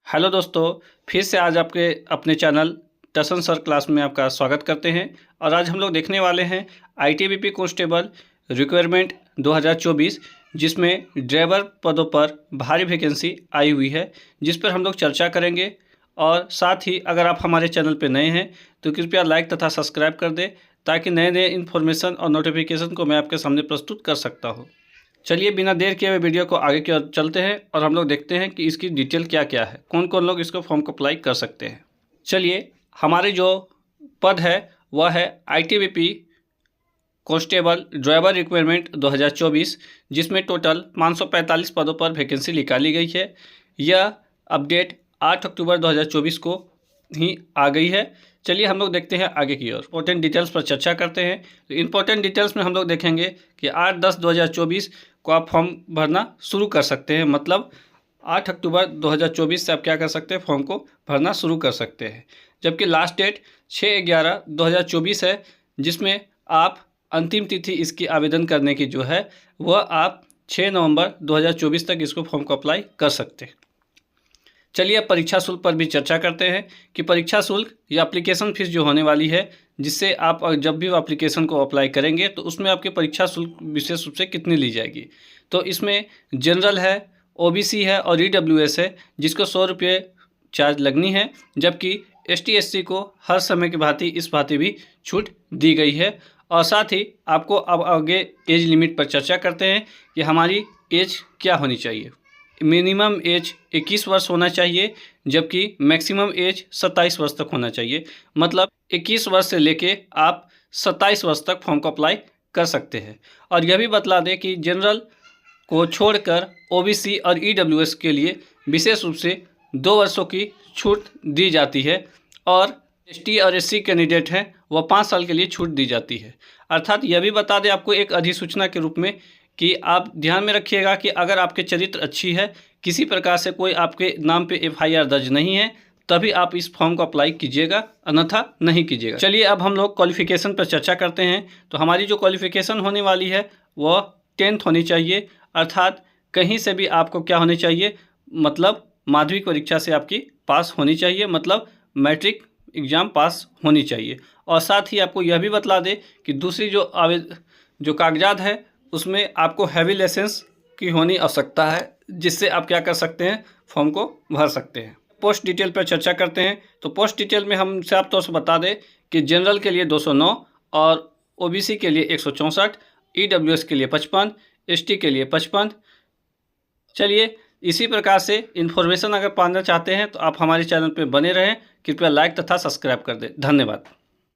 Hello दोस्तों, फिर से आज आपके अपने चैनल टशन सर क्लास में आपका स्वागत करते हैं। और आज हम लोग देखने वाले हैं आईटीबीपी कांस्टेबल रिक्वायरमेंट 2024, जिसमें ड्राइवर पदों पर भारी वैकेंसी आई हुई है, जिस पर हम लोग चर्चा करेंगे। और साथ ही अगर आप हमारे चैनल पर नए हैं तो कृपया लाइक तथा सब्सक्राइब कर दें, ताकि नए नए इन्फॉर्मेशन और नोटिफिकेशन को मैं आपके सामने प्रस्तुत कर सकता हूँ। चलिए बिना देर किए हुए वीडियो को आगे की ओर चलते हैं और हम लोग देखते हैं कि इसकी डिटेल क्या क्या है, कौन कौन लोग इसको फॉर्म को अप्लाई कर सकते हैं। चलिए, हमारे जो पद है वह है आईटीबीपी कांस्टेबल ड्राइवर रिक्वायरमेंट 2024, जिसमें टोटल 545 पदों पर वैकेंसी निकाली गई है। यह अपडेट 8 अक्टूबर 2024 को ही आ गई है। चलिए हम लोग देखते हैं आगे की ओर, इंपॉर्टेंट डिटेल्स पर चर्चा करते हैं। तो इंपॉर्टेंट डिटेल्स में हम लोग देखेंगे कि 8/10/2024 को आप फॉर्म भरना शुरू कर सकते हैं। मतलब 8 अक्टूबर 2024 से आप क्या कर सकते हैं, फॉर्म को भरना शुरू कर सकते हैं। जबकि लास्ट डेट 6/11/2024 है, जिसमें आप अंतिम तिथि इसकी आवेदन करने की जो है वह आप 6 नवंबर 2024 तक इसको फॉर्म को अप्लाई कर सकते हैं। चलिए अब परीक्षा शुल्क पर भी चर्चा करते हैं कि परीक्षा शुल्क या एप्लीकेशन फ़ीस जो होने वाली है, जिससे आप जब भी एप्लीकेशन को अप्लाई करेंगे तो उसमें आपकी परीक्षा शुल्क विशेष रूप से कितनी ली जाएगी। तो इसमें जनरल है, ओबीसी है और ईडब्ल्यूएस है, जिसको 100 रुपये चार्ज लगनी है। जबकि एसटी एससी को हर समय की भांति इस भांति भी छूट दी गई है। और साथ ही आपको अब आगे एज लिमिट पर चर्चा करते हैं कि हमारी एज क्या होनी चाहिए। मिनिमम एज 21 वर्ष होना चाहिए, जबकि मैक्सिमम एज 27 वर्ष तक होना चाहिए। मतलब 21 वर्ष से लेके आप 27 वर्ष तक फॉर्म को अप्लाई कर सकते हैं। और यह भी बतला दें कि जनरल को छोड़कर ओबीसी और ईडब्ल्यूएस के लिए विशेष रूप से 2 वर्षों की छूट दी जाती है। और एसटी और एससी कैंडिडेट हैं वह 5 साल के लिए छूट दी जाती है। अर्थात यह भी बता दें आपको एक अधिसूचना के रूप में कि आप ध्यान में रखिएगा कि अगर आपके चरित्र अच्छी है, किसी प्रकार से कोई आपके नाम पे एफआईआर दर्ज नहीं है, तभी आप इस फॉर्म को अप्लाई कीजिएगा, अन्यथा नहीं कीजिएगा। चलिए अब हम लोग क्वालिफिकेशन पर चर्चा करते हैं। तो हमारी जो क्वालिफिकेशन होने वाली है वह 10th होनी चाहिए। अर्थात कहीं से भी आपको क्या होनी चाहिए, मतलब माध्यमिक परीक्षा से आपकी पास होनी चाहिए, मतलब मैट्रिक एग्ज़ाम पास होनी चाहिए। और साथ ही आपको यह भी बतला दें कि दूसरी जो कागजात है उसमें आपको हैवी लाइसेंस की होनी आवश्यकता है, जिससे आप क्या कर सकते हैं, फॉर्म को भर सकते हैं। पोस्ट डिटेल पर चर्चा करते हैं। तो पोस्ट डिटेल में हम साफ तौर से बता दें कि जनरल के लिए 209 और ओबीसी के लिए 164, ईडब्ल्यूएस के लिए 55, एसटी के लिए 55। चलिए इसी प्रकार से इन्फॉर्मेशन अगर पाना चाहते हैं तो आप हमारे चैनल पर बने रहें। कृपया लाइक तथा सब्सक्राइब कर दें। धन्यवाद।